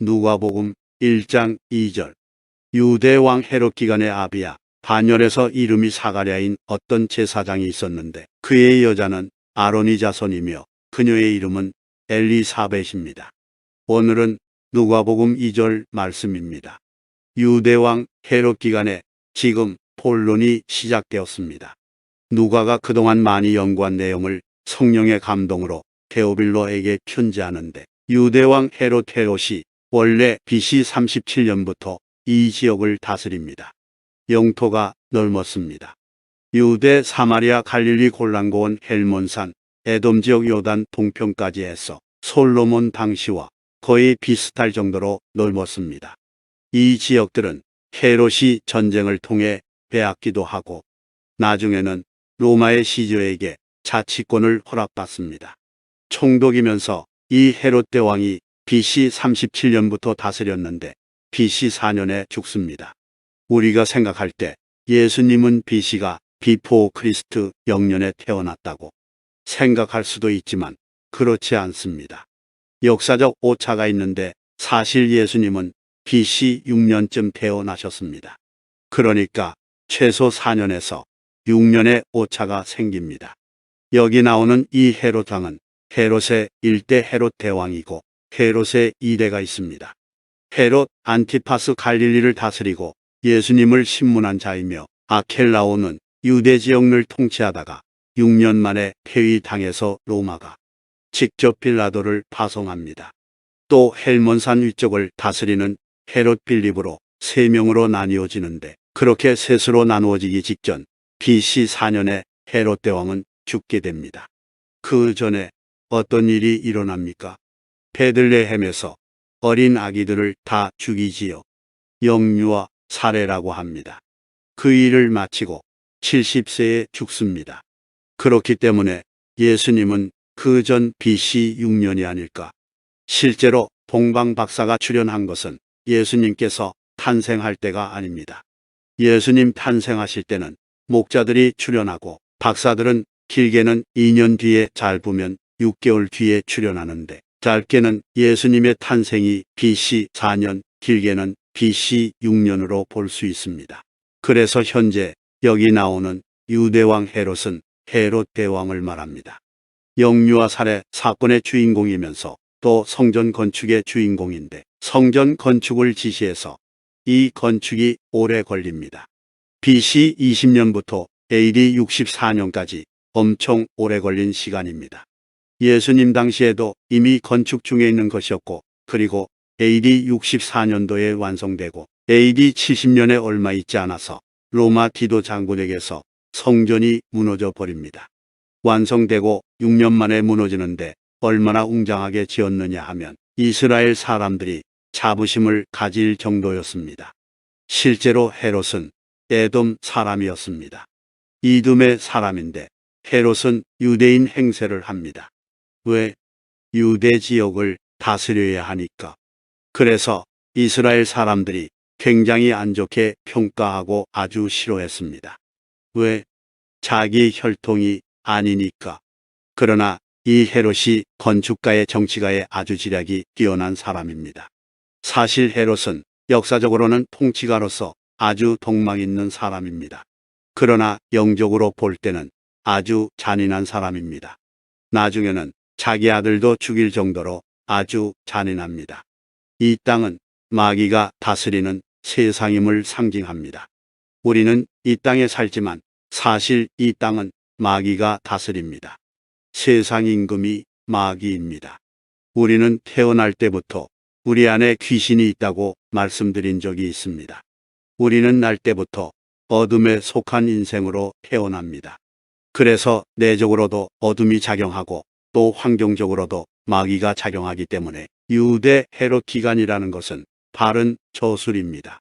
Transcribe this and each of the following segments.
누가복음 1장 2절. 유대왕 헤롯 기간의 아비야 반열에서 이름이 사가랴인 어떤 제사장이 있었는데 그의 여자는 아론이 자손이며 그녀의 이름은 엘리사벳입니다. 오늘은 누가복음 2절 말씀입니다. 유대왕 헤롯 기간에 지금 본론이 시작되었습니다. 누가가 그동안 많이 연구한 내용을 성령의 감동으로 데오빌로에게 편지하는데 유대왕 헤롯이 원래 BC 37년부터 이 지역을 다스립니다. 영토가 넓었습니다. 유대, 사마리아, 갈릴리, 골란고원, 헬몬산, 에돔 지역 요단 동편까지 해서 솔로몬 당시와 거의 비슷할 정도로 넓었습니다. 이 지역들은 헤롯이 전쟁을 통해 빼앗기도 하고 나중에는 로마의 시저에게 자치권을 허락받습니다. 총독이면서 이 헤롯 대왕이 BC 37년부터 다스렸는데 BC 4년에 죽습니다. 우리가 생각할 때 예수님은 BC가 비포 크리스트 0년에 태어났다고 생각할 수도 있지만 그렇지 않습니다. 역사적 오차가 있는데 사실 예수님은 BC 6년쯤 태어나셨습니다. 그러니까 최소 4년에서 6년의 오차가 생깁니다. 여기 나오는 이 헤롯 왕은 헤롯의 1대 헤롯 대왕이고 헤롯의 2대가 있습니다. 헤롯 안티파스 갈릴리를 다스리고 예수님을 신문한 자이며 아켈라오는 유대 지역을 통치하다가 6년 만에 폐위당해서 로마가 직접 빌라도를 파송합니다. 또 헬몬산 위쪽을 다스리는 헤롯 빌립으로 3명으로 나뉘어지는데 그렇게 셋으로 나누어지기 직전 BC 4년에 헤롯 대왕은 죽게 됩니다. 그 전에 어떤 일이 일어납니까? 베들레헴에서 어린 아기들을 다 죽이지요. 영유아 살해라고 합니다. 그 일을 마치고 70세에 죽습니다. 그렇기 때문에 예수님은 그 전 BC 6년이 아닐까. 실제로 동방 박사가 출연한 것은 예수님께서 탄생할 때가 아닙니다. 예수님 탄생하실 때는 목자들이 출연하고 박사들은 길게는 2년 뒤에 짧으면 6개월 뒤에 출연하는데 짧게는 예수님의 탄생이 BC 4년, 길게는 BC 6년으로 볼 수 있습니다. 그래서 현재 여기 나오는 유대왕 헤롯은 헤롯 대왕을 말합니다. 영유아 살해 사건의 주인공이면서 또 성전 건축의 주인공인데 성전 건축을 지시해서 이 건축이 오래 걸립니다. BC 20년부터 AD 64년까지 엄청 오래 걸린 시간입니다. 예수님 당시에도 이미 건축 중에 있는 것이었고 그리고 AD 64년도에 완성되고 AD 70년에 얼마 있지 않아서 로마 디도 장군에게서 성전이 무너져 버립니다. 완성되고 6년 만에 무너지는데 얼마나 웅장하게 지었느냐 하면 이스라엘 사람들이 자부심을 가질 정도였습니다. 실제로 헤롯은 에돔 사람이었습니다. 이둠의 사람인데 헤롯은 유대인 행세를 합니다. 왜? 유대 지역을 다스려야 하니까. 그래서 이스라엘 사람들이 굉장히 안 좋게 평가하고 아주 싫어했습니다. 왜? 자기 혈통이 아니니까. 그러나 이 헤롯이 건축가의 정치가의 아주 지략이 뛰어난 사람입니다. 사실 헤롯은 역사적으로는 통치가로서 아주 동망 있는 사람입니다. 그러나 영적으로 볼 때는 아주 잔인한 사람입니다. 나중에는 자기 아들도 죽일 정도로 아주 잔인합니다. 이 땅은 마귀가 다스리는 세상임을 상징합니다. 우리는 이 땅에 살지만 사실 이 땅은 마귀가 다스립니다. 세상 임금이 마귀입니다. 우리는 태어날 때부터 우리 안에 귀신이 있다고 말씀드린 적이 있습니다. 우리는 날 때부터 어둠에 속한 인생으로 태어납니다. 그래서 내적으로도 어둠이 작용하고 또 환경적으로도 마귀가 작용하기 때문에 유대 헤롯 기간이라는 것은 바른 저술입니다.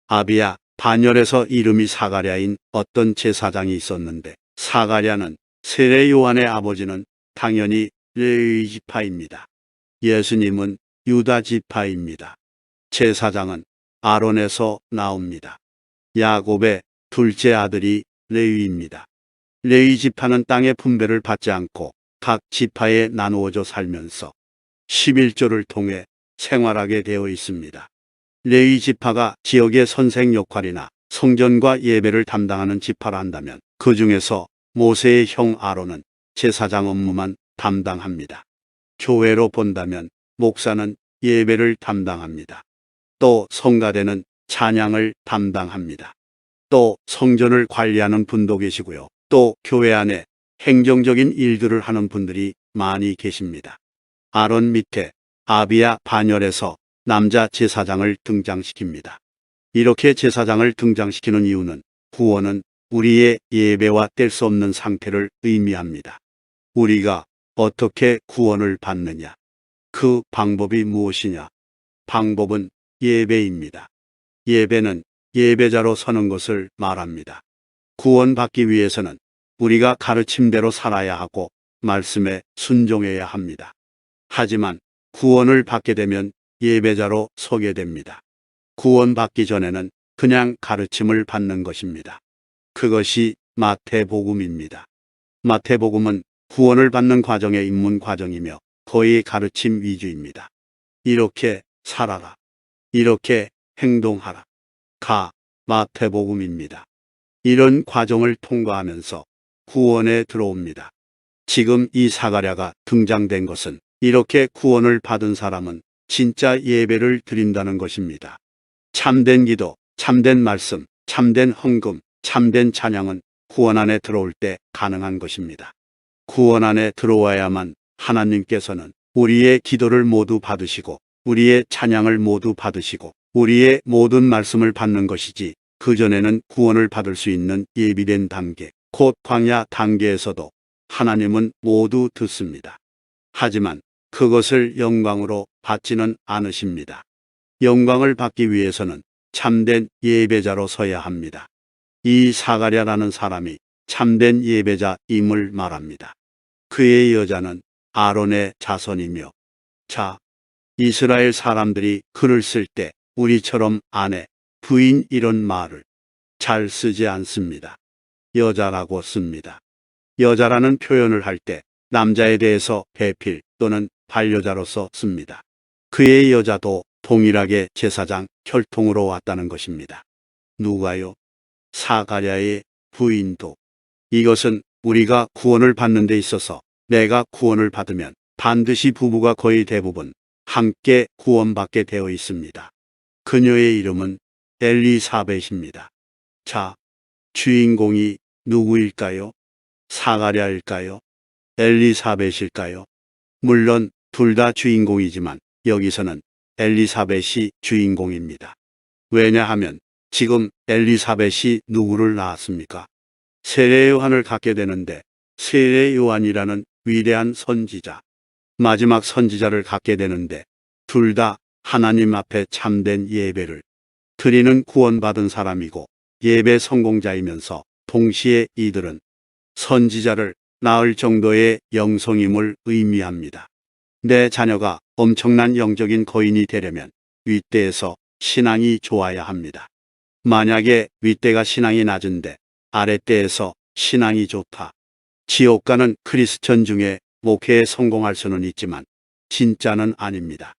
아비야 반열에서 이름이 사가랴인 어떤 제사장이 있었는데 사가랴는 세례 요한의 아버지는 당연히 레위 지파입니다. 예수님은 유다 지파입니다. 제사장은 아론에서 나옵니다. 야곱의 둘째 아들이 레위입니다. 레위 지파는 땅의 분배를 받지 않고 각 지파에 나누어져 살면서 11조를 통해 생활하게 되어 있습니다. 레위 지파가 지역의 선생 역할이나 성전과 예배를 담당하는 지파라 한다면 그 중에서 모세의 형 아론은 제사장 업무만 담당합니다. 교회로 본다면 목사는 예배를 담당합니다. 또 성가대는 찬양을 담당합니다. 또 성전을 관리하는 분도 계시고요. 또 교회 안에 행정적인 일들을 하는 분들이 많이 계십니다. 아론 밑에 아비야 반열에서 남자 제사장을 등장시킵니다. 이렇게 제사장을 등장시키는 이유는 구원은 우리의 예배와 뗄 수 없는 상태를 의미합니다. 우리가 어떻게 구원을 받느냐? 그 방법이 무엇이냐? 방법은 예배입니다. 예배는 예배자로 서는 것을 말합니다. 구원받기 위해서는 우리가 가르침대로 살아야 하고 말씀에 순종해야 합니다. 하지만 구원을 받게 되면 예배자로 서게 됩니다. 구원받기 전에는 그냥 가르침을 받는 것입니다. 그것이 마태복음입니다. 마태복음은 구원을 받는 과정의 입문 과정이며 거의 가르침 위주입니다. 이렇게 살아라. 이렇게 행동하라. 가 마태복음입니다. 이런 과정을 통과하면서 구원에 들어옵니다. 지금 이 사가랴가 등장된 것은 이렇게 구원을 받은 사람은 진짜 예배를 드린다는 것입니다. 참된 기도, 참된 말씀, 참된 헌금, 참된 찬양은 구원 안에 들어올 때 가능한 것입니다. 구원 안에 들어와야만 하나님께서는 우리의 기도를 모두 받으시고 우리의 찬양을 모두 받으시고 우리의 모든 말씀을 받는 것이지, 그전에는 구원을 받을 수 있는 예비된 단계, 곧 광야 단계에서도 하나님은 모두 듣습니다. 하지만 그것을 영광으로 받지는 않으십니다. 영광을 받기 위해서는 참된 예배자로 서야 합니다. 이 사가랴라는 사람이 참된 예배자임을 말합니다. 그의 여자는 아론의 자손이며, 자, 이스라엘 사람들이 글을 쓸 때 우리처럼 아내, 부인 이런 말을 잘 쓰지 않습니다. 여자라고 씁니다. 여자라는 표현을 할 때 남자에 대해서 배필 또는 반려자로서 씁니다. 그의 여자도 동일하게 제사장 혈통으로 왔다는 것입니다. 누가요? 사가랴의 부인도. 이것은 우리가 구원을 받는 데 있어서 내가 구원을 받으면 반드시 부부가 거의 대부분 함께 구원받게 되어 있습니다. 그녀의 이름은 엘리사벳입니다. 자, 주인공이 누구일까요? 사가랴일까요? 엘리사벳일까요? 물론 둘 다 주인공이지만 여기서는 엘리사벳이 주인공입니다. 왜냐하면 지금 엘리사벳이 누구를 낳았습니까? 세례 요한을 갖게 되는데, 세례 요한이라는 위대한 선지자, 마지막 선지자를 갖게 되는데, 둘 다 하나님 앞에 참된 예배를 드리는 구원받은 사람이고 예배 성공자이면서 동시에 이들은 선지자를 낳을 정도의 영성임을 의미합니다. 내 자녀가 엄청난 영적인 거인이 되려면 윗대에서 신앙이 좋아야 합니다. 만약에 윗대가 신앙이 낮은데 아랫대에서 신앙이 좋다. 지옥 가는 크리스천 중에 목회에 성공할 수는 있지만 진짜는 아닙니다.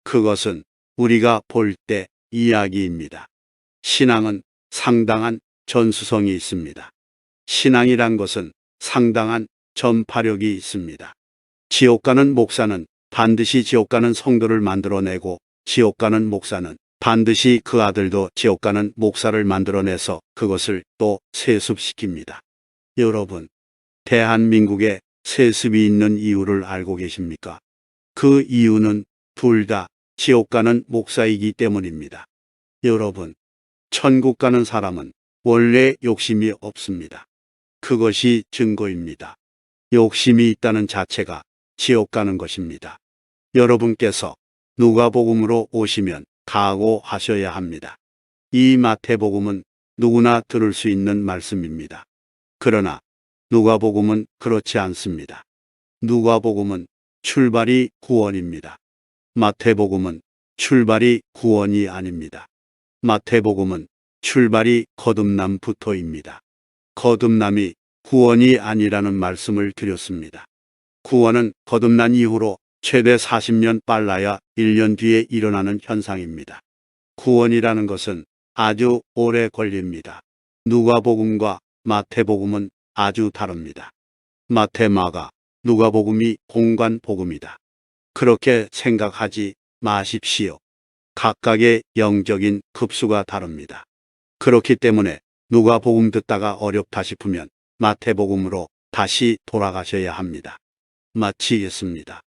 그것은 우리가 볼 때 이야기입니다. 신앙은 상당한 전수성이 있습니다. 신앙이란 것은 상당한 전파력이 있습니다. 지옥 가는 목사는 반드시 지옥 가는 성도를 만들어내고, 지옥 가는 목사는 반드시 그 아들도 지옥 가는 목사를 만들어내서 그것을 또 세습시킵니다. 여러분, 대한민국에 세습이 있는 이유를 알고 계십니까? 그 이유는 둘 다 지옥 가는 목사이기 때문입니다. 여러분, 천국 가는 사람은 원래 욕심이 없습니다. 그것이 증거입니다. 욕심이 있다는 자체가 지옥 가는 것입니다. 여러분께서 누가복음으로 오시면 각오하셔야 합니다. 이 마태복음은 누구나 들을 수 있는 말씀입니다. 그러나 누가복음은 그렇지 않습니다. 누가복음은 출발이 구원입니다. 마태복음은 출발이 구원이 아닙니다. 마태복음은 출발이 거듭남부터입니다. 거듭남이 구원이 아니라는 말씀을 드렸습니다. 구원은 거듭난 이후로 최대 40년 빨라야 1년 뒤에 일어나는 현상입니다. 구원이라는 것은 아주 오래 걸립니다. 누가복음과 마태복음은 아주 다릅니다. 마태, 마가, 누가복음이 공간 복음이다. 그렇게 생각하지 마십시오. 각각의 영적인 급수가 다릅니다. 그렇기 때문에 누가복음 듣다가 어렵다 싶으면 마태복음으로 다시 돌아가셔야 합니다. 마치겠습니다.